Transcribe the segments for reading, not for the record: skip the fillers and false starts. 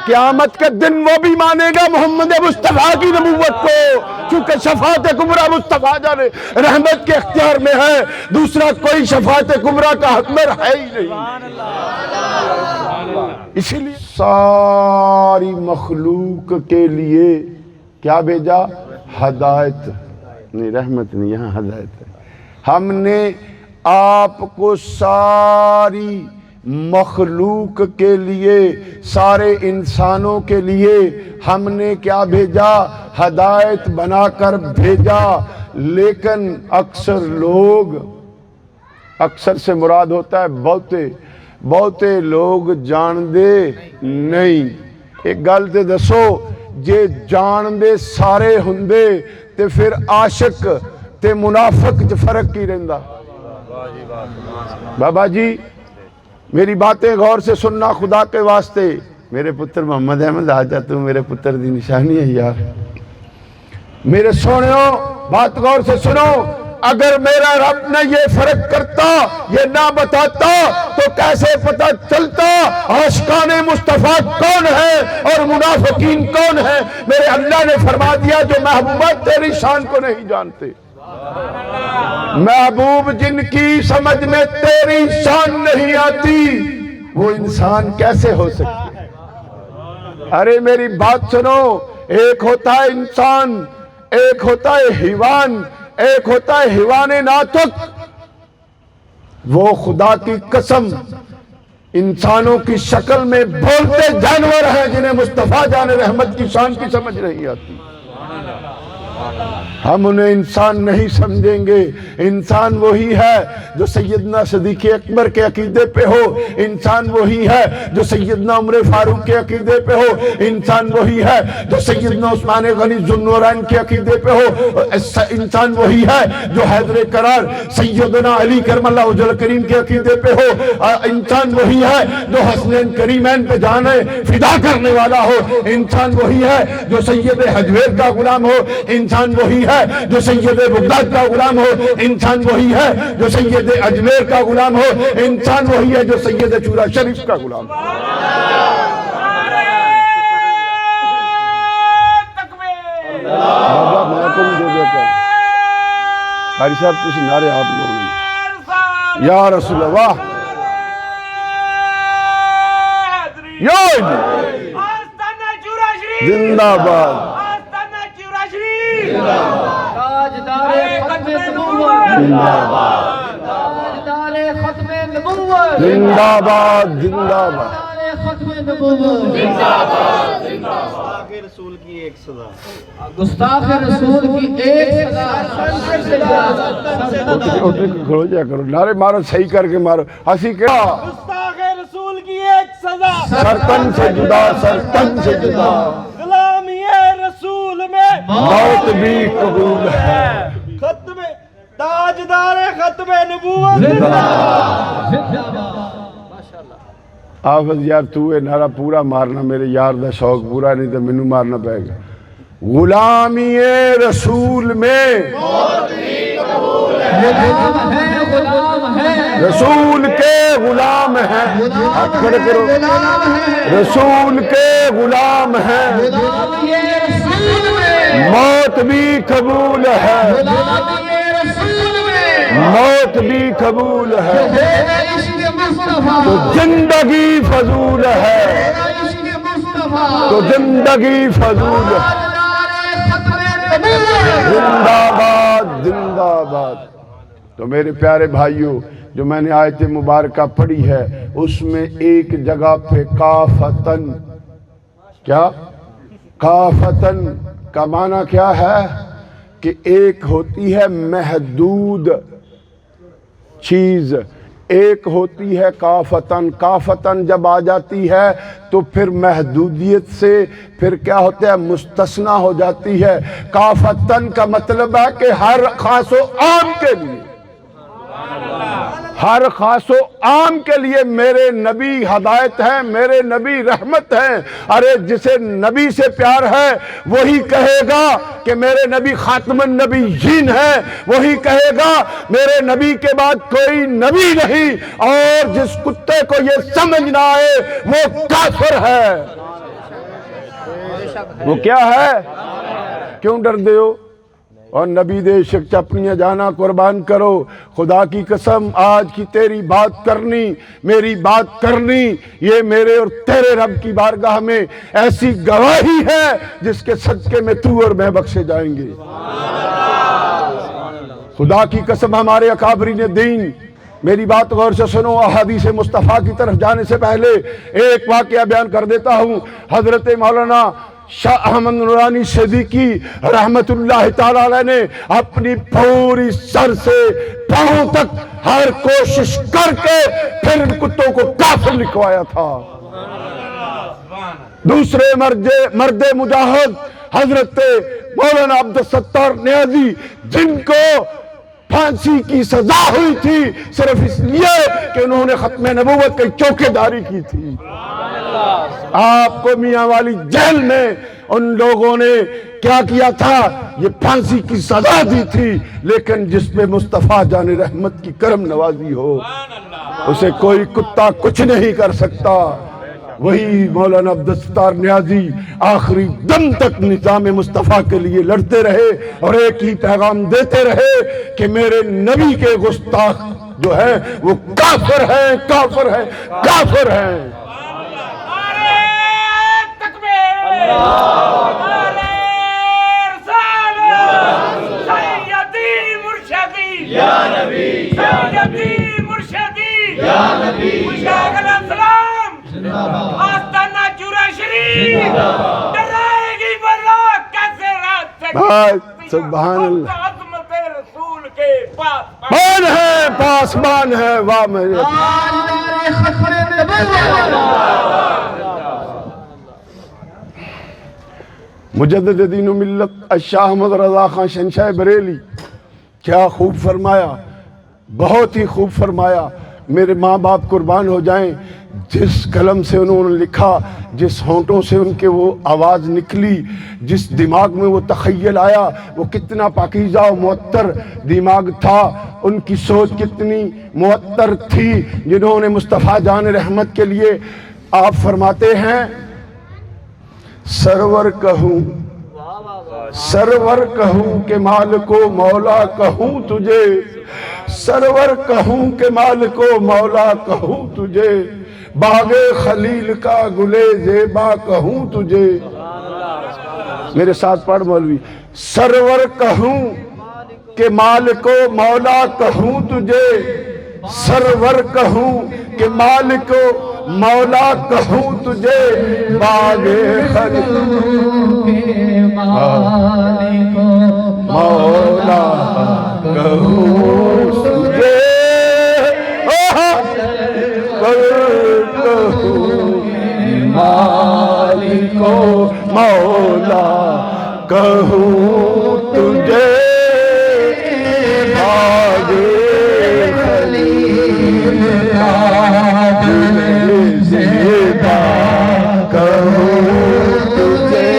قیامت کے دن وہ بھی مانے گا محمد مصطفیٰ کی نبوت کو، چونکہ شفاعت کبریٰ مصطفیٰ جان رحمت کے اختیار میں ہے، دوسرا کوئی شفاعت کبریٰ کا حقدار ہے ہی نہیں۔ اسی لیے ساری مخلوق کے لیے کیا بھیجا؟ ہدایت نہیں، رحمت نہیں، یہاں ہدایت ہے۔ ہم نے آپ کو ساری مخلوق کے لیے، سارے انسانوں کے لیے ہم نے کیا بھیجا؟ ہدایت بنا کر بھیجا۔ لیکن اکثر لوگ، اکثر سے مراد ہوتا ہے بہتے لوگ جان دے نہیں۔ ایک گل تے دسو، جے جان دے سارے ہندے تے پھر عاشق تے منافق چ فرق کی رہندا؟ بابا جی میری باتیں غور سے سننا خدا کے واسطے۔ میرے پتر محمد احمد آجا، تو میرے پتر دی نشانی ہے یار۔ میرے سونےوں بات غور سے سنو، اگر میرا رب نے یہ فرق کرتا، یہ نہ بتاتا، تو کیسے پتہ چلتا عاشقان مصطفیٰ کون ہے اور منافقین کون ہے؟ میرے اللہ نے فرما دیا جو محبوبہ تیری شان کو نہیں جانتے، محبوب جن کی سمجھ میں تیری شان نہیں آتی، وہ انسان کیسے ہو سکتے ہیں؟ ارے میری بات سنو، ایک ہوتا ہے انسان، ایک ہوتا ہے حیوان، ایک ہوتا ہے حیوان ناطق۔ وہ خدا کی قسم انسانوں کی شکل میں بولتے جانور ہیں جنہیں مصطفیٰ جان رحمت کی شان کی سمجھ نہیں آتی۔ ہم انہیں انسان نہیں سمجھیں گے۔ انسان وہی ہے جو سیدنا صدیق اکبر کے عقیدے پہ ہو، انسان وہی ہے جو سیدنا عمر فاروق کے عقیدے پہ ہو، انسان وہی ہے جو سیدنا عثمان غنی ذو النورین کے عقیدے پہ ہو، انسان وہی ہے جو حیدر کرار سیدنا علی کرم اللہ وجہ کریم کے عقیدے پہ ہو، انسان وہی ہے جو حسنین کریمین پہ جانے فدا کرنے والا ہو، انسان وہی ہے جو سید حجویر کا غلام ہو، انسان وہی ہے جو سید بغداد کا غلام ہو، انسان وہی ہے جو سید اجمیر کا غلام ہو، انسان وہی ہے جو سید چورا شریف کا غلام ہو۔ بابا میں کو بھی دے دے کر قاری صاحب تسی نعرے آپ لوگ یا رسول اللہ زندہ باد زندہ باد زندہ باد۔ گستاخ رسول کی ایک سزا۔ کھڑو جا کرو، نعرے مارو، صحیح کر کے مارو، ہنسی کیا؟ گستاخ رسول کی ایک سزا، سرتن سے جدا، سرتن سے جدا، غلامی رسول میں موت بھی قبول ہے۔ ختم تاجدار ختم نبوت۔ آفز یار تو اے نعرہ پورا مارنا، میرے یار دا شوق پورا نہیں تو منو مارنا پائے گا۔ غلامی رسول میں موت بھی قبول ہے، رسول کے غلام ہیں، ہاتھ کھڑے کرو، رسول کے غلام ہیں، موت بھی قبول ہے، موت بھی قبول ہے، تو زندگی فضول ہے، تو زندگی فضول ہے۔ زندہ باد زندہ باد۔ تو میرے پیارے بھائیوں، جو میں نے آیت مبارکہ پڑھی ہے اس میں ایک جگہ پہ کافتن، کیا کافتن کا معنی کیا ہے؟ کہ ایک ہوتی ہے محدود چیز، ایک ہوتی ہے کافتن۔ کافتن جب آ جاتی ہے تو پھر محدودیت سے پھر کیا ہوتا ہے؟ مستثنیٰ ہو جاتی ہے۔ کافتن کا مطلب ہے کہ ہر خاص و عام کے لیے، ہر خاص و عام کے لیے میرے نبی ہدایت ہیں، میرے نبی رحمت ہیں۔ ارے جسے نبی سے پیار ہے وہی کہے گا کہ میرے نبی خاتم النبیین ہیں، وہی کہے گا میرے نبی کے بعد کوئی نبی نہیں، اور جس کتے کو یہ سمجھ نہ آئے وہ کافر ہے۔ وہ کیا ہے؟ کیوں ڈر دے ہو؟ اور نبی دے شک چپنیاں جانا قربان کرو. خدا کی قسم آج کی تیری بات کرنی، میری بات کرنی، یہ میرے اور تیرے رب کی بارگاہ میں ایسی گواہی ہے جس کے صدقے میں تو اور میں بخشے جائیں گے. خدا کی قسم ہمارے اکابرین دین، میری بات غور سے سنو. احادیث مصطفیٰ کی طرف جانے سے پہلے ایک واقعہ بیان کر دیتا ہوں. حضرت مولانا شاہ احمد نورانی صدیقی رحمت اللہ تعالی علیہ نے اپنی پوری سر سے پاؤں تک ہر کوشش کر کے پھر ان کتوں کو کافر لکھوایا تھا. دوسرے مرد مجاہد حضرت مولانا عبدالستار نیازی، جن کو پھانسی کی سزا ہوئی تھی صرف اس لیے کہ انہوں نے ختم نبوت کی چوکیداری کی تھی. آپ کو میاں والی جیل میں ان لوگوں نے کیا کیا تھا؟ یہ پھانسی کی سزا دی تھی، لیکن جس پہ مصطفیٰ جان رحمت کی کرم نوازی ہو اسے کوئی کتا کچھ نہیں کر سکتا. وہی مولانا عبدالستار نیازی آخری دم تک نظام مصطفیٰ کے لیے لڑتے رہے اور ایک ہی پیغام دیتے رہے کہ میرے نبی کے گستاخ جو ہیں وہ کافر ہیں، کافر ہیں، کافر ہیں. سبحان اللہ. مان ہے پاسبان ہے واہ میرے مجدد دین و ملت شاہ احمد رضا خان شہنشاہ بریلی. کیا خوب فرمایا، بہت ہی خوب فرمایا. میرے ماں باپ قربان ہو جائیں، جس قلم سے انہوں نے لکھا، جس ہونٹوں سے ان کے وہ آواز نکلی، جس دماغ میں وہ تخیل آیا، وہ کتنا پاکیزہ و معطر دماغ تھا. ان کی سوچ کتنی معطر تھی جنہوں نے مصطفیٰ جان رحمت کے لیے. آپ فرماتے ہیں سرور کہوں، سرور کہوں کہ مالک و مولا کہوں تجھے، سرور کہوں کہ مالک و مولا کہوں تجھے، باغ خلیل کا گلے زیبا کہوں تجھے. میرے ساتھ پڑھ مولوی. سرور کہوں کہ مالک و مولا کہوں تجھے، سرور کہوں کہ مالک و مولا کہوں تجھے، باغ خلیل مالک و مولا کہوں تجھے، مالک و مولا کہوں تجھے، باغ خلیل کا گل زیبا کہوں تجھے.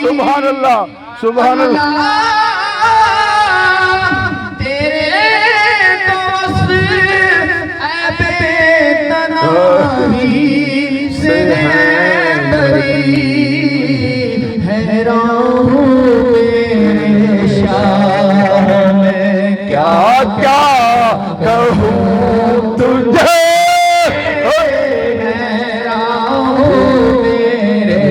سبحان اللہ سبحان اللہ. تیرے دوست اے تنہائی سے ہے بری، حیران ہوں میرے شاہ میں کیا کیا کہوں تجھے، حیران ہوں میرے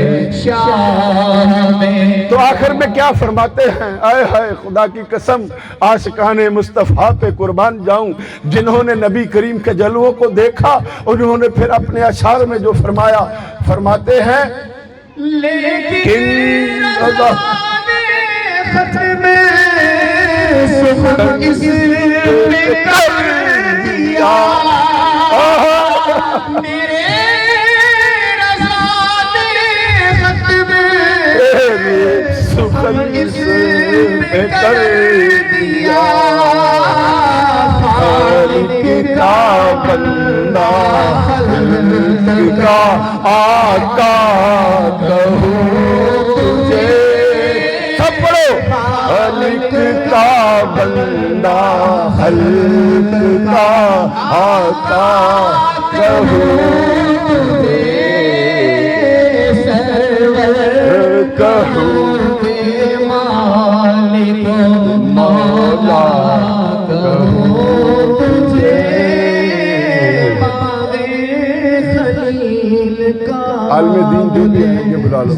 شاہ میں. آخر میں کیا فرماتے ہیں؟ آئے ہائے خدا کی قسم، عاشقان مصطفیٰ پہ قربان جاؤں، جنہوں نے نبی کریم کے جلووں کو دیکھا انہوں نے پھر اپنے اشعار میں جو فرمایا، فرماتے ہیں لیکن ختم سخن اس نے کر دیا، میرے رضا نے ختم سخن اس نے کر دیا، خالق کا بندہ خلق کا آقا کہوں تجھے، سب پڑھو، خالق کا بندہ خلق کا آقا کہوں تجھے، کہوں مولا کہوں تجھے، عالم دین جو بھی ہیں یہ بلا لو۔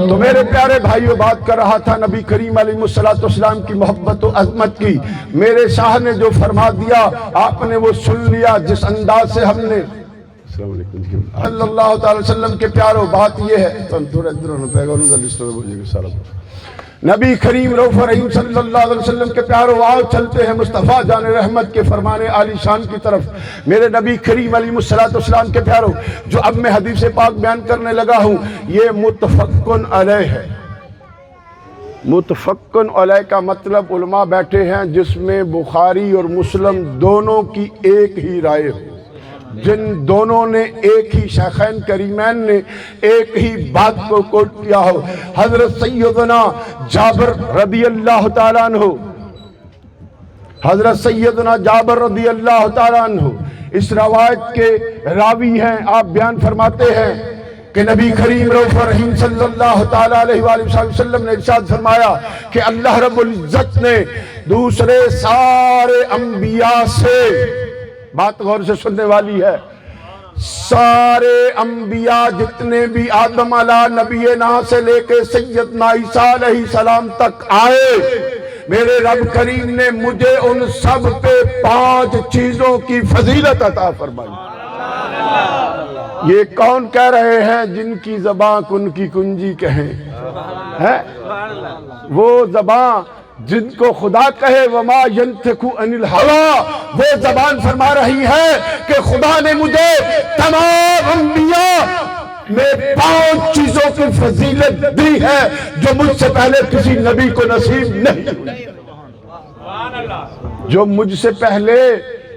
تو میرے پیارے بھائیو، بات کر رہا تھا نبی کریم علیہ السلام کی محبت و عظمت کی۔ میرے شاہ نے جو فرما دیا آپ نے وہ سن لیا، جس انداز سے ہم نے السلام علیکم صلی اللہ تعالی وسلم کے پیارو، بات یہ ہے تھوڑا ادھر ہونا پائے گا، نبی کریم رؤوف رحیم صلی اللہ علیہ وسلم کے پیارو، آؤ چلتے ہیں مصطفیٰ جان رحمت کے فرمانے عالی شان کی طرف۔ میرے نبی کریم علیہ السلام کے پیارو، جو اب میں حدیث پاک بیان کرنے لگا ہوں یہ متفقن علیہ ہے۔ متفقن علیہ کا مطلب علماء بیٹھے ہیں جس میں بخاری اور مسلم دونوں کی ایک ہی رائے ہو، جن دونوں نے ایک ہی شیخین کریمین نے ایک ہی بات کو کوٹ کیا ہو۔ حضرت سیدنا جابر رضی اللہ تعالیٰ عنہ، حضرت سیدنا جابر رضی اللہ تعالیٰ عنہ اس روایت کے راوی ہیں۔ آپ بیان فرماتے ہیں کہ نبی کریم رؤوف رحیم صلی اللہ تعالیٰ علیہ وآلہ وسلم نے ارشاد فرمایا کہ اللہ رب العزت نے دوسرے سارے انبیاء سے، بات غور سے سننے والی ہے، سارے انبیاء جتنے بھی آدم علیہ نبینا سے لے کے سیدنا عیسیٰ علیہ السلام تک آئے، میرے رب کریم نے مجھے ان سب پہ 5 چیزوں کی فضیلت عطا فرمائی۔ یہ کون کہہ رہے ہیں؟ جن کی زبان کن کی کنجی کہیں، وہ زبان جن کو خدا کہے وما ینطق عن الہویٰ، وہ زبان فرما رہی ہے کہ خدا نے مجھے تمام انبیاء میں 5 چیزوں کی فضیلت دی ہے جو مجھ سے پہلے کسی نبی کو نصیب نہیں ہوئی، جو مجھ سے پہلے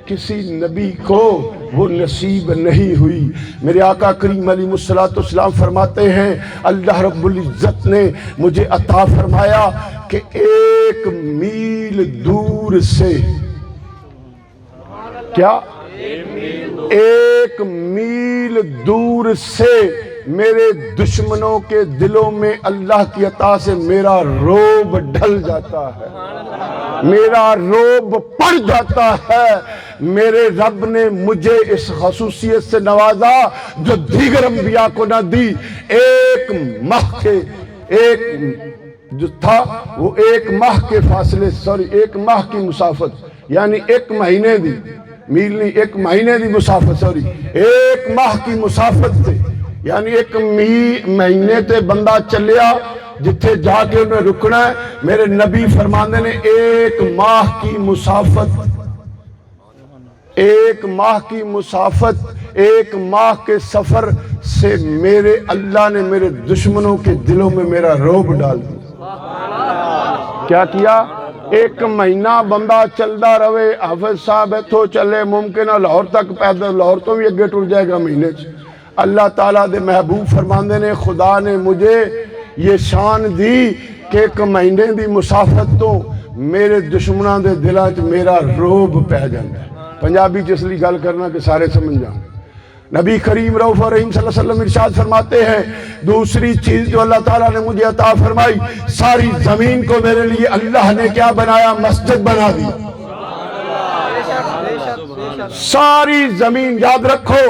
کسی نبی کو وہ نصیب نہیں ہوئی۔ میرے آقا کریم علیہ السلام فرماتے ہیں اللہ رب العزت نے مجھے عطا فرمایا کہ 1 میل دور سے، کیا 1 میل دور سے میرے دشمنوں کے دلوں میں اللہ کی عطا سے میرا روب ڈھل جاتا ہے، میرا روب پڑ جاتا ہے۔ میرے رب نے مجھے اس خصوصیت سے نوازا جو دیگر انبیاء کو نہ دی۔ 1 ماہ کے جو تھا وہ 1 ماہ کے فاصلے، 1 ماہ کی مسافت، یعنی 1 مہینے دی، میل نہیں 1 مہینے دی مسافت، 1 ماہ کی مسافت تھے، یعنی 1 مہینے تے بندہ چلیا جتھے جا کے انہیں رکنا ہے۔ میرے نبی فرمانے نے 1 ماہ کی مسافت، 1 ماہ کی مسافت، 1 ماہ کے سفر سے میرے اللہ نے میرے دشمنوں کے دلوں میں میرا روب ڈال دیا۔ کیا کیا؟ 1 مہینہ بندہ چلدا رہے، حافظ صاحب ایتھوں چلے ممکن ہے لاہور تک پیدل، لاہور تو بھی اگے ٹر جائے گا مہینے چ۔ اللہ تعالیٰ دے محبوب فرماندے نے خدا نے مجھے یہ شان دی کہ 1 مہینے دی مسافت تو میرے دشمنوں دے دلاں چ میرا روب پہ جاندا ہے۔ پنجابی چ اس لیے گل کرنا کہ سارے سمجھ جان۔ نبی کریم رؤوف رحیم صلی اللہ علیہ وسلم ارشاد فرماتے ہیں دوسری چیز جو اللہ تعالیٰ نے مجھے عطا فرمائی، ساری زمین کو میرے لیے اللہ نے کیا بنایا؟ مسجد بنا دی۔ ساری زمین، یاد رکھو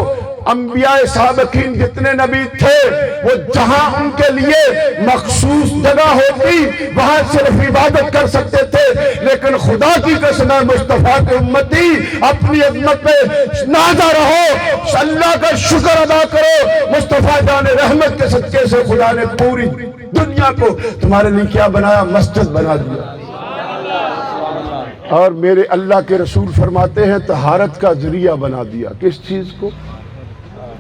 انبیاء سابقین جتنے نبی تھے وہ جہاں ان کے لیے مخصوص جگہ ہوتی وہاں صرف عبادت کر سکتے تھے، لیکن خدا کی قسم ہے مصطفیٰ کے امتی اپنی عظمت پہ نازا رہو، اللہ کا شکر ادا کرو، مصطفیٰ جان رحمت کے صدقے سے خدا نے پوری دنیا کو تمہارے لیے کیا بنایا؟ مسجد بنا دیا۔ اور میرے اللہ کے رسول فرماتے ہیں طہارت کا ذریعہ بنا دیا۔ کس چیز کو؟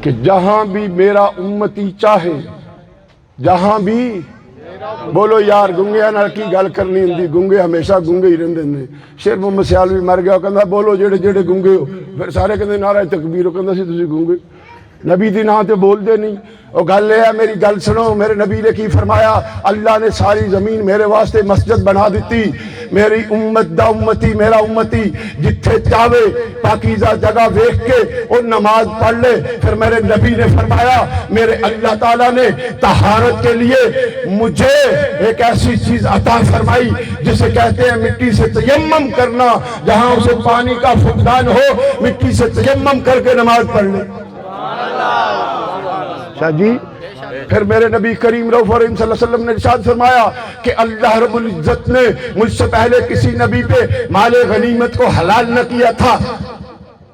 کہ جہاں بھی میرا امتی چاہے، جہاں بھی بولو یار گنگے نہ کی گل کرنی ہندی، گنگے ہمیشہ گنگے ہی رہندے نے۔ شیر محمد سیالوی مر گیا، کہندا بولو جڑے جڑے گنگے ہو، پھر سارے کہندے نعرہ تکبیر، ہو کہندا سی تسی گنگے نبی دی نام تے بول دے نہیں۔ او گل ہے میری گل سنو، میرے نبی نے کی فرمایا؟ اللہ نے ساری زمین میرے واسطے مسجد بنا دیتی، میری امت دا امتی میرا امتی جتھے چاہے پاکیزہ جگہ دیکھ کے وہ نماز پڑھ لے۔ پھر میرے نبی نے فرمایا میرے اللہ تعالیٰ نے طہارت کے لیے مجھے ایک ایسی چیز عطا فرمائی جسے کہتے ہیں مٹی سے تیمم کرنا، جہاں اسے پانی کا فقدان ہو مٹی سے تیمم کر کے نماز پڑھ لے۔ شاہ جی پھر میرے نبی کریم رؤوف رحیم صلی اللہ علیہ وسلم نے ارشاد فرمایا کہ اللہ رب العزت نے مجھ سے پہلے کسی نبی پہ مال غنیمت کو حلال نہ کیا تھا۔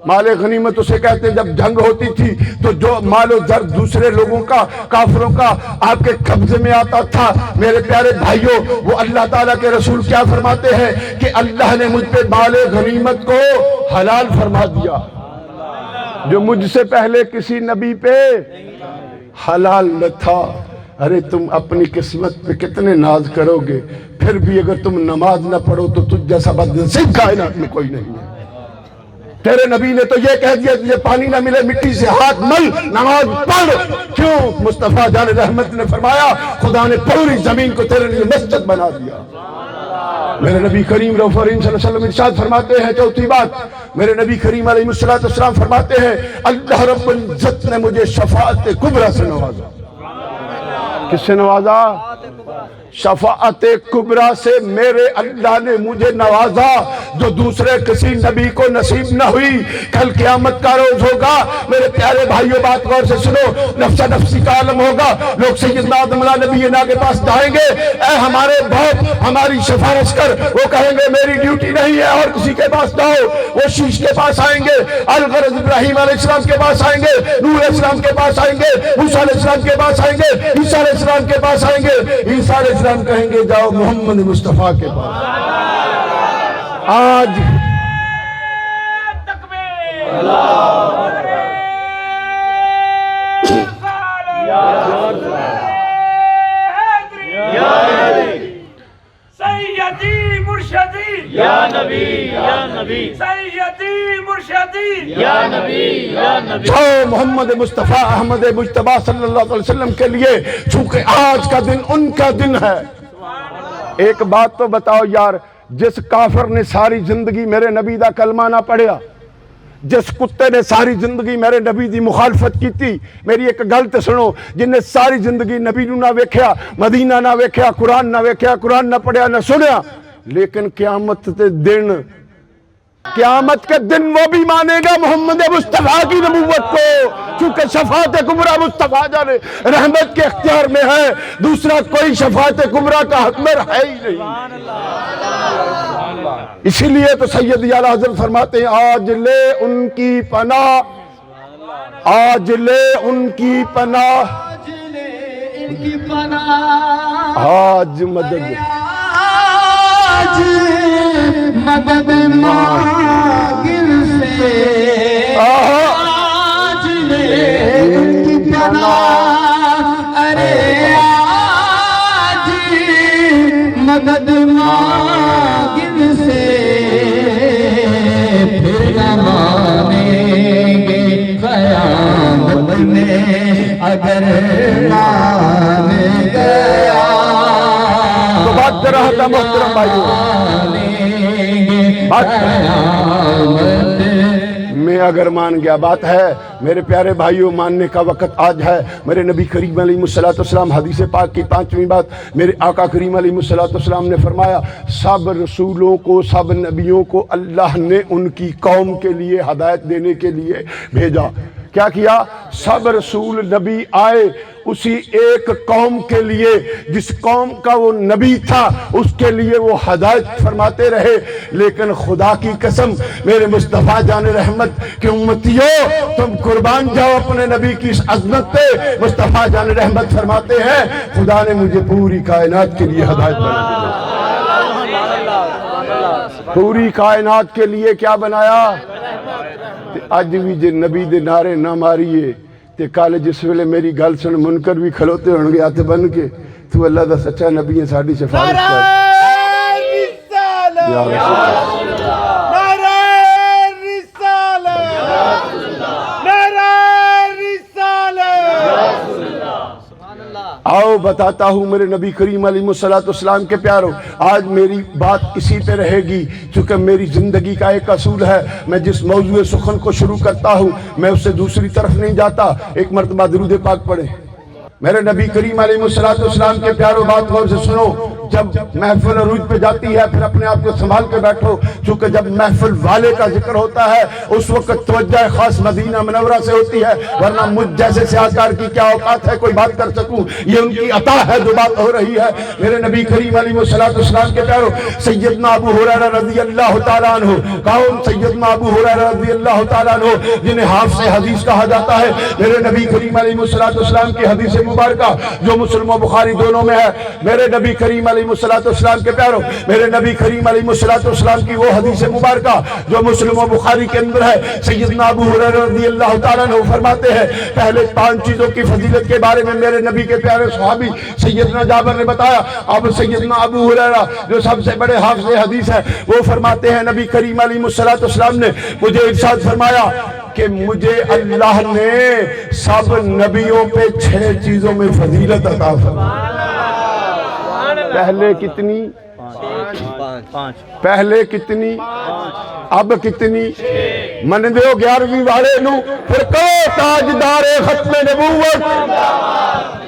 مال غنیمت اسے کہتے ہیں جب جنگ ہوتی تھی تو جو مال و زر دوسرے لوگوں کا کافروں کا آپ کے قبضے میں آتا تھا۔ میرے پیارے بھائیوں وہ اللہ تعالیٰ کے رسول کیا فرماتے ہیں کہ اللہ نے مجھ پہ مال غنیمت کو حلال فرما دیا، جو مجھ سے پہلے کسی نبی پہ حلال نہ تھا۔ ارے تم اپنی قسمت پہ کتنے ناز کرو گے، پھر بھی اگر تم نماز نہ پڑھو تو تجھ جیسا بدنصیب کائنات میں کوئی نہیں ہے۔ تیرے نبی نے تو یہ کہہ دیا تجھے پانی نہ ملے مٹی سے ہاتھ مل نماز پڑھ، کیوں؟ مصطفیٰ جان رحمت نے فرمایا خدا نے پوری زمین کو تیرے لیے مسجد بنا دیا۔ میرے نبی کریم رؤوف رحیم صلی اللہ علیہ وسلم ارشاد فرماتے ہیں چوتھی بات، میرے نبی کریم علیہ السلام فرماتے ہیں اللہ رب العزت نے مجھے شفاعت کبریٰ سے نوازا۔ کس سے نوازا؟ شفاعت کبریٰ سے میرے اللہ نے مجھے نوازا، جو دوسرے کسی نبی کو نصیب نہ ہوئی۔ کل قیامت کا روز ہوگا میرے پیارے بھائیوں، بات غور سے سنو، نفسا نفسی کا عالم ہوگا، لوگ سیدنا آدم علیہ نبی نا کے پاس جائیں گے، اے ہمارے باپ ہماری سفارش کر، وہ کہیں گے میری ڈیوٹی نہیں ہے اور کسی کے پاس جاؤ۔ وہ شیش کے پاس آئیں گے، الغرض ابراہیم علیہ السلام کے پاس آئیں گے، نوح علیہ السلام کے پاس آئیں گے، موسیٰ علیہ السلام کے پاس آئیں گے، عیسیٰ علیہ السلام کے پاس آئیں گے، عیسیٰ علیہ السلام کہیں گے جاؤ محمد مصطفیٰ کے پاس۔ آج سیدی مرشدی یا نبی یا نبی، سیدی مرشدی یا نبی یا نبی، جو محمد مصطفیٰ احمد مجتبیٰ صلی اللہ علیہ وسلم کے لیے چونکہ آج کا دن ان کا دن ہے۔ ایک بات تو بتاؤ یار، جس کافر نے ساری زندگی میرے نبی دا کلمہ نہ پڑھیا، جس کتے نے ساری زندگی میرے نبی دی مخالفت کی تھی، میری ایک گل تے سنو، جن نے ساری زندگی نبی نو نہ ویکھیا، مدینہ نہ ویکھیا، قرآن نہ ویکھیا، قرآن نہ پڑھیا نہ سنیا، لیکن قیامت کے دن وہ بھی مانے گا محمد مصطفیٰ کی نبوت کو، چونکہ شفاعت کبریٰ مصطفیٰ جان رحمت کے اختیار میں ہے، دوسرا کوئی شفاعت کبریٰ کا حقدار ہے ہی نہیں۔ اسی لیے تو سید اعلیٰ حضرت فرماتے ہیں آج لے ان کی پناہ، آج لے ان کی پناہ، آج مدد، آج مدد مانگن سے، آج لے ان کی پناہ، ارے آج مدد مانگن سے، پھر نہ مانیں گے قیامت میں اگر مان گیا۔ تو بات کر رہا تھا محترم بھائیوں، بات میں اگر مان گیا، بات ہے میرے پیارے بھائیوں، ماننے کا وقت آج ہے۔ میرے نبی کریم علیہ السلام حدیث پاک کی 5ویں بات، میرے آقا کریم علیہ السلام نے فرمایا سب رسولوں کو، سب نبیوں کو اللہ نے ان کی قوم کے لیے ہدایت دینے کے لیے بھیجا۔ کیا کیا؟ سب رسول نبی آئے اسی ایک قوم کے لیے جس قوم کا وہ نبی تھا، اس کے لیے وہ ہدایت فرماتے رہے، لیکن خدا کی قسم میرے مصطفیٰ جان رحمت کے امتیوں، تم قربان جاؤ اپنے نبی کی اس عظمت پہ۔ مصطفیٰ جان رحمت فرماتے ہیں خدا نے مجھے پوری کائنات کے لیے ہدایت بنا دی، پوری کائنات کے لیے کیا بنایا؟ اج بھی جے نبی دے نعرے نہ ماریے تے کل جس ویلے میری گل سن منکر بھی کھلوتے ہون گے ہاتھ بن کے، تو اللہ دا سچا نبی ہے، ساڈی سفارش کر یا رسول آؤ بتاتا ہوں میرے نبی کریم علیہ السلام کے پیارو، آج میری بات اسی پہ رہے گی، چونکہ میری زندگی کا ایک اصول ہے، میں جس موضوع سخن کو شروع کرتا ہوں میں اس سے دوسری طرف نہیں جاتا۔ ایک مرتبہ درود پاک پڑھیں میرے نبی کریم علیہ السلام کے پیارو، بات غور سے سنو۔ جب محفل عروج پہ جاتی ہے پھر اپنے آپ کو سنبھال کے بیٹھو، چونکہ جب محفل والے کا ذکر ہوتا ہے اس وقت توجہ خاص مدینہ منورہ سے ہوتی ہے، ورنہ مجھ جیسے سیاہکار کی کیا اوقات ہے کوئی بات کر سکوں، یہ ان کی عطا ہے جو بات ہو رہی ہے۔ میرے نبی کریم علیہ السلام کے پیارو، سیدنا ابو ہریرہ رضی اللہ تعالیٰ عنہ، کون سیدنا ابو ہریرہ رضی اللہ تعالیٰ عنہ جنہیں حافظ حدیث کہا جاتا ہے، میرے نبی کریم علیہ السلام کی حدیث مبارکہ جو مسلم و بخاری دونوں میں ہے، میرے نبی کریم علیہ السلام کے پیارو، میرے نبی کریم علیہ السلام کی وہ حدیث مبارکہ جو مسلم و بخاری کے اندر ہے، سیدنا ابو ہریرہ رضی اللہ تعالیٰ عنہ فرماتے ہیں پہلے 5 چیزوں کی فضیلت کے بارے میں میرے نبی کے پیارے صحابی سیدنا جابر نے بتایا۔ اب سیدنا ابو ہریرہ جو سب سے بڑے حافظ حدیث ہے وہ فرماتے ہیں نبی کریم علیہ السلام نے مجھے ارشاد فرمایا کہ مجھے اللہ نے سب نبیوں پہ 6 چیزوں میں فضیلت عطا فرمائی۔ پہلے کتنی؟ 5۔ پہلے کتنی؟ اب کتنی؟ من دیو 11ویں والے نو پھر کہو تاجدار ختم نبوت،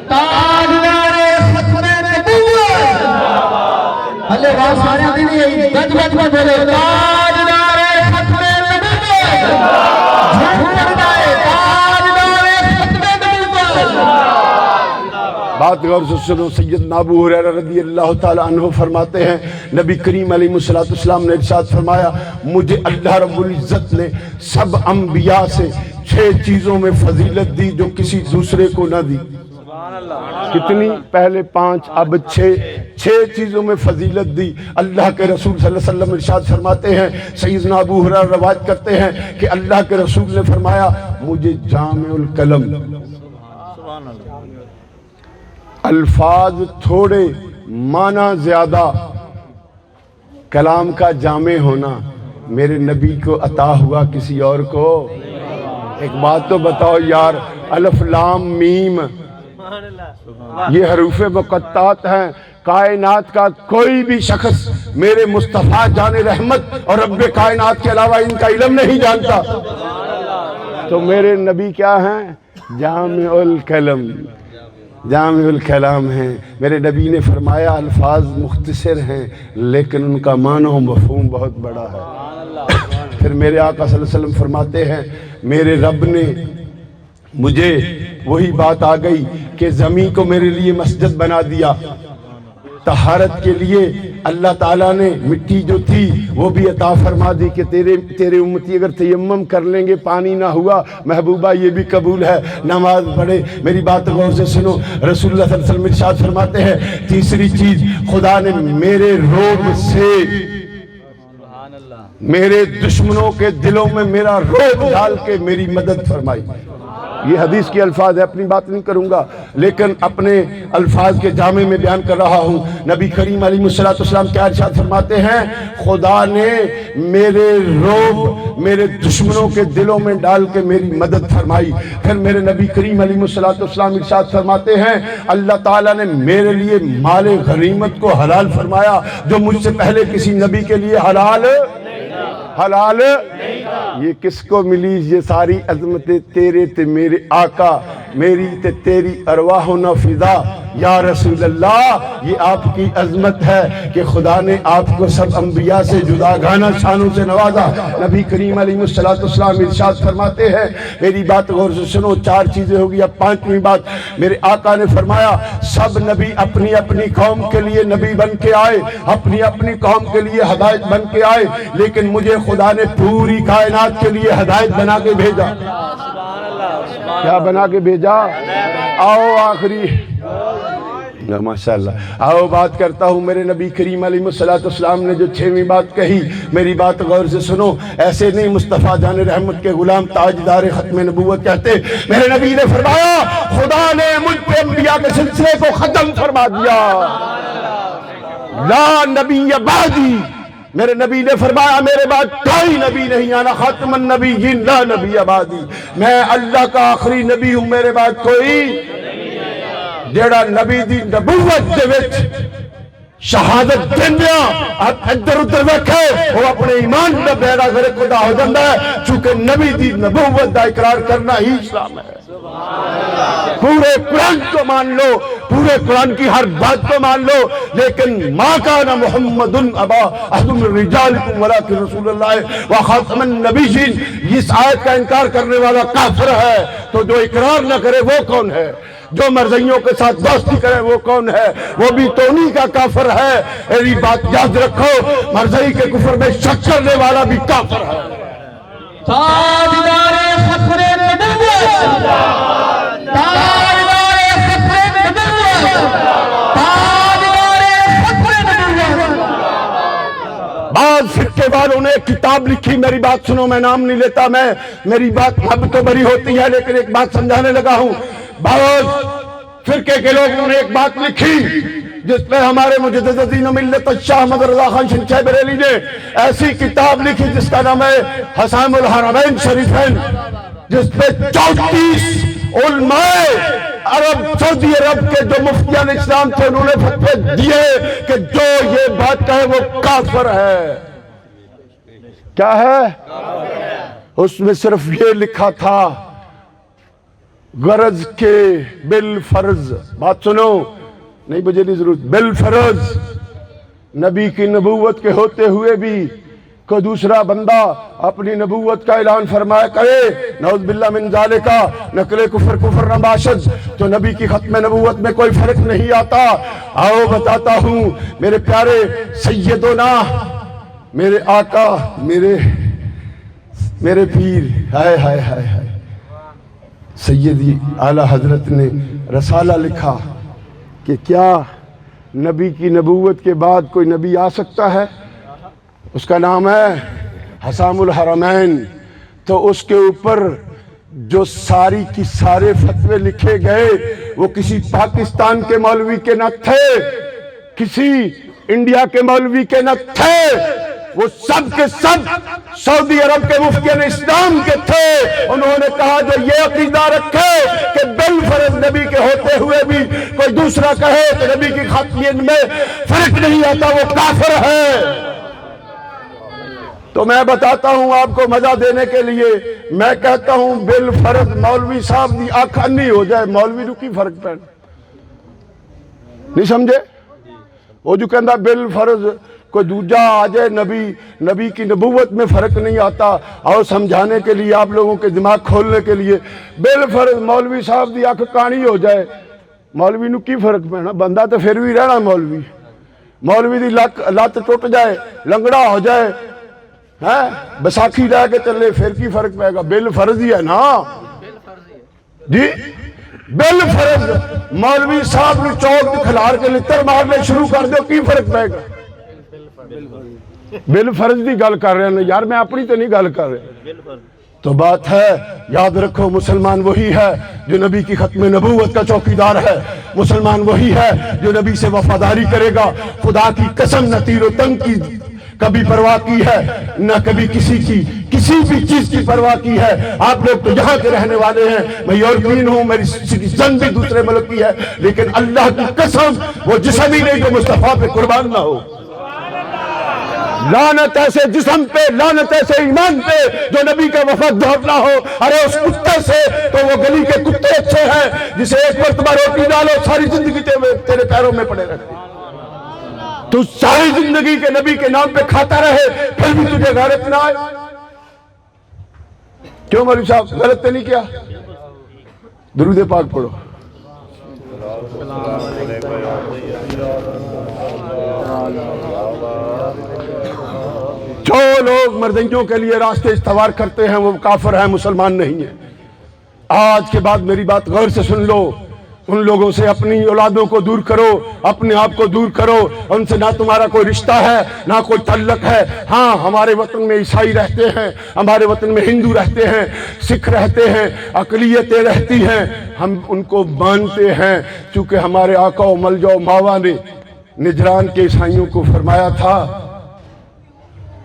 تاجدار ختم نبوت، اللہ بہت سارے دن یہ گج گج میں بولے تاجدار ختم نبوت، بات غور سے سنو۔ سیدنا ابو ہریرہ رضی اللہ تعالیٰ عنہ فرماتے ہیں نبی کریم علیہ السلام نے ارشاد فرمایا مجھے اللہ رب العزت نے سب انبیاء سے 6 چیزوں میں فضیلت دی جو کسی دوسرے کو نہ دی۔ کتنی؟ پہلے 5 اب 6 چیزوں میں فضیلت دی۔ اللہ کے رسول صلی اللہ علیہ وسلم ارشاد فرماتے ہیں، سیدنا ابو ہریرہ روایت کرتے ہیں کہ اللہ کے رسول نے فرمایا مجھے جامع الکلم، الفاظ تھوڑے معنی زیادہ، کلام کا جامع ہونا میرے نبی کو عطا ہوا، کسی اور کو۔ ایک بات تو بتاؤ یار، الف لام میم یہ حروف مقطعات ہیں، کائنات کا کوئی بھی شخص میرے مصطفیٰ جان رحمت اور رب کائنات کے علاوہ ان کا علم نہیں جانتا۔ تو میرے نبی کیا ہیں؟ جامع الکلم، جامع الکلام ہیں۔ میرے نبی نے فرمایا الفاظ مختصر ہیں لیکن ان کا معنی و مفہوم بہت بڑا ہے۔ پھر میرے آقا صلی اللہ علیہ وسلم فرماتے ہیں میرے رب نے مجھے وہی بات آ گئی کہ زمین کو میرے لیے مسجد بنا دیا، طہارت کے لیے اللہ تعالیٰ نے مٹی جو تھی وہ بھی عطا فرما دی کہ تیرے امتی اگر تیمم کر لیں گے پانی نہ ہوا محبوبہ یہ بھی قبول ہے، نماز پڑھے۔ میری بات غور سے سنو، رسول اللہ صلی اللہ علیہ وسلم ارشاد فرماتے ہیں تیسری چیز، خدا نے میرے روب سے میرے دشمنوں کے دلوں میں میرا روب ڈال کے میری مدد فرمائی۔ یہ حدیث کی الفاظ ہے، اپنی بات نہیں کروں گا لیکن اپنے الفاظ کے جامع میں بیان کر رہا ہوں۔ نبی کریم علیہ السلام کیا ارشاد فرماتے ہیں؟ خدا نے میرے روب میرے دشمنوں کے دلوں میں ڈال کے میری مدد فرمائی۔ پھر میرے نبی کریم علیہ السلام ارشاد فرماتے ہیں اللہ تعالیٰ نے میرے لیے مال غنیمت کو حلال فرمایا جو مجھ سے پہلے کسی نبی کے لیے حلال یہ کس کو ملی؟ یہ ساری عظمتیں تیرے تے میرے آقا میری تے تیری ارواحنا فدا یا رسول اللہ۔ یہ آپ کی عظمت ہے کہ خدا نے آپ کو سب انبیاء سے جدا گانا شانوں سے نوازا۔ نبی کریم علیہ السلام ارشاد فرماتے ہیں، میری بات غور سے سنو، 4 چیزیں ہوگی، اب 5ویں بات، میرے آقا نے فرمایا سب نبی اپنی اپنی قوم کے لیے نبی بن کے آئے، اپنی اپنی قوم کے لیے ہدایت بن کے آئے، لیکن مجھے خدا نے پوری کائنات کے لیے ہدایت بنا کے بھیجا۔ کیا بنا کے بھیجا؟ آؤ آخری ماشاءاللہ آؤ بات کرتا ہوں۔ میرے نبی کریم علیہ السلام نے جو 6ویں بات کہی، میری بات غور سے سنو، ایسے نہیں مصطفیٰ جان رحمت کے غلام تاجدار ختم نبوت کہتے، میرے نبی نے فرمایا خدا نے مجھ پہ انبیاء کے سلسلے کو ختم فرما دیا، لا نبی بعدی۔ میرے نبی نے فرمایا میرے بعد کوئی نبی نہیں، انا خاتم النبیین لا نبی بعدی، میں اللہ کا آخری نبی ہوں، میرے بعد کوئی جیڑا نبی دی نبوت دے وچ شہادت دیندیا آپ ادھر ادھر ویکھے وہ اپنے ایمان دا بیڑا غرق خدا ہو جاتا ہے، چونکہ نبی دی نبوت دا اقرار کرنا ہی اسلام ہے۔ پورے قرآن کو مان لو، پورے قرآن کی ہر بات کو مان لو، لیکن ما کان محمد ابا احد من رجالکم ولکن رسول اللہ وخاتم النبیین، اس آیت کا انکار کرنے والا کافر ہے۔ تو جو اقرار نہ کرے وہ کون ہے؟ جو مرضیوں کے ساتھ دوستی کرے وہ کون ہے؟ وہ بھی تونی کا کافر ہے۔ میری بات یاد رکھو، مرضی کے کفر میں شک کرنے والا بھی کافر ہے۔ تاجدار ختم نبوت، تاجدار ختم نبوت، تاجدار ختم نبوت۔ بعض فرقے والوں نے کتاب لکھی، میری بات سنو، میں نام نہیں لیتا، میری بات اب تو بڑی ہوتی ہے لیکن ایک بات سمجھانے لگا ہوں۔ بعض فرقے کے لوگوں نے ایک بات لکھی جس پہ ہمارے مجدد دین و ملت شاہ احمد رضا خان شنچہ بریلی نے ایسی کتاب لکھی جس کا نام ہے حسام الحرمین شریفین، جس پہ 34 علماء عرب سعودی عرب کے جو مفتیان اسلام تھے انہوں نے فتوے دیے کہ جو یہ بات کہے وہ کافر ہے۔ کیا ہے؟ اس میں صرف یہ لکھا تھا غرض کے بالفرض، بات سنو، نہیں مجھے نہیں ضرورت، بالفرض نبی کی نبوت کے ہوتے ہوئے بھی کوئی دوسرا بندہ اپنی نبوت کا اعلان فرمایا کرے، نعوذ باللہ من ذالکا، نقل کفر نہ باشد، تو نبی کی ختم نبوت میں کوئی فرق نہیں آتا۔ آؤ بتاتا ہوں میرے پیارے سیدنا، میرے آقا، میرے پیر، ہائے ہائے ہائے ہائے، سیدی اعلیٰ حضرت نے رسالہ لکھا کہ کیا نبی کی نبوت کے بعد کوئی نبی آ سکتا ہے؟ اس کا نام ہے حسام الحرمین۔ تو اس کے اوپر جو ساری کی سارے فتوے لکھے گئے وہ کسی پاکستان کے مولوی کے نہ تھے، کسی انڈیا کے مولوی کے نہ تھے، وہ سب کے سب سعودی عرب کے مفتیان اسلام کے تھے۔ انہوں نے کہا جو یہ عقیدہ رکھے کہ بالفرض نبی کے ہوتے ہوئے بھی کوئی دوسرا کہے کہ نبی کی ختمیت میں فرق نہیں آتا، وہ کافر ہے۔ تو میں بتاتا ہوں آپ کو مزہ دینے کے لیے، میں کہتا ہوں بالفرض مولوی صاحب دی آنکھ انی ہو جائے، مولوی نو کی فرق پڑ؟ نہیں سمجھے؟ وہ جو کہندا بالفرض کوئی دوجا آ جائے نبی کی نبوت میں فرق نہیں آتا، اور سمجھانے کے لیے آپ لوگوں کے دماغ کھولنے کے لیے بالفرض مولوی صاحب دی آنکھ کانی ہو جائے، مولوی نو کی فرق پینا؟ بندہ تو پھر بھی رہنا مولوی دی لت ٹوٹ جائے، لنگڑا ہو جائے، بساکھی لے کے چلے، پھر کی فرق پائے گا؟ بالفرض ہی ہے نا جی، بالفرض مولوی صاحب نے چوک کھلار کے لتر مارنے شروع کر دو، کی فرق پائے گا؟ بالفرض دی گل کر رہے ہیں یار، میں اپنی تو نہیں گل کر رہے۔ تو بات ہے، یاد رکھو، مسلمان وہی ہے جو نبی کی ختم نبوت کا چوکیدار ہے، مسلمان وہی ہے جو نبی سے وفاداری کرے گا۔ خدا کی قسم نہ تیر و تنگ کی کبھی پرواہ کی ہے، نہ کبھی کسی بھی چیز کی پرواہ کی ہے۔ آپ لوگ تو یہاں کے رہنے والے ہیں، میں یورپین ہوں، میری سٹیزن بھی دوسرے ملک کی ہے، لیکن اللہ کی قسم وہ جسم ہی نہیں جو مصطفیٰ پہ قربان نہ ہو۔ لعنت ایسے جسم پہ، لعنت ایسے ایمان پہ جو نبی کا وفادار نہ ہو۔ ارے اس کتے سے تو وہ گلی کے کتے اچھے ہیں جسے ایک مرتبہ روٹی ڈالو ساری زندگی تیرے پیروں میں پڑے رہتے، تو ساری زندگی کے نبی کے نام پہ کھاتا رہے پھر بھی تجھے غیرت نہ آئے۔ کیوں مولوی صاحب غلط تو نہیں کیا؟ درود پاک پڑھو۔ جو لوگ مردنگیوں کے لیے راستے استوار کرتے ہیں وہ کافر ہیں، مسلمان نہیں ہیں۔ آج کے بعد میری بات غور سے سن لو، ان لوگوں سے اپنی اولادوں کو دور کرو، اپنے آپ کو دور کرو، ان سے نہ تمہارا کوئی رشتہ ہے نہ کوئی تعلق ہے۔ ہاں ہمارے وطن میں عیسائی رہتے ہیں، ہمارے وطن میں ہندو رہتے ہیں، سکھ رہتے ہیں، اقلیتیں رہتی ہیں، ہم ان کو مانتے ہیں، چونکہ ہمارے آقا و ملجا و ماوا نے نجران کے عیسائیوں کو فرمایا تھا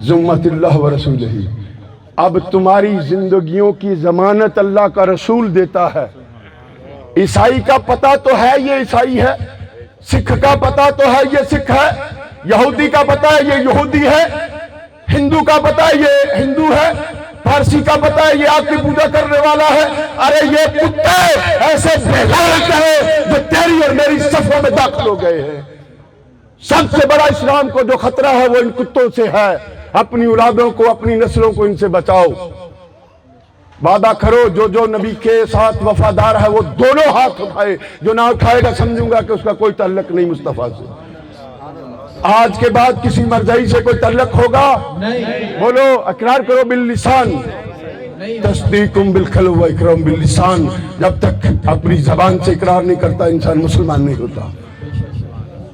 ذمت اللہ و رسولہ۔ اب تمہاری زندگیوں کی ضمانت اللہ کا رسول دیتا ہے۔ عیسائی کا پتہ تو ہے یہ عیسائی ہے، سکھ کا پتہ تو ہے یہ سکھ ہے، یہودی کا پتہ ہے یہ یہودی ہے، ہندو کا پتہ ہے یہ ہندو ہے، فارسی کا پتہ ہے یہ آگ کی پوجا کرنے والا ہے۔ ارے یہ کتے ایسے بے غیرت ہیں جو تیری اور میری صفوں میں داخل ہو گئے ہیں۔ سب سے بڑا اسلام کو جو خطرہ ہے وہ ان کتوں سے ہے۔ اپنی اولادوں کو، اپنی نسلوں کو ان سے بچاؤ۔ وعدہ کرو جو نبی کے ساتھ وفادار ہے وہ دونوں ہاتھ اٹھائے، جو نہ اٹھائے گا سمجھوں گا کہ اس کا کوئی تعلق نہیں مصطفیٰ سے۔ آج کے بعد کسی مرزائی سے کوئی تعلق ہوگا؟ بولو، اقرار کرو باللسان، تصدیقم بالقلب و اقرام باللسان۔ جب تک اپنی زبان سے اقرار نہیں کرتا انسان مسلمان نہیں ہوتا۔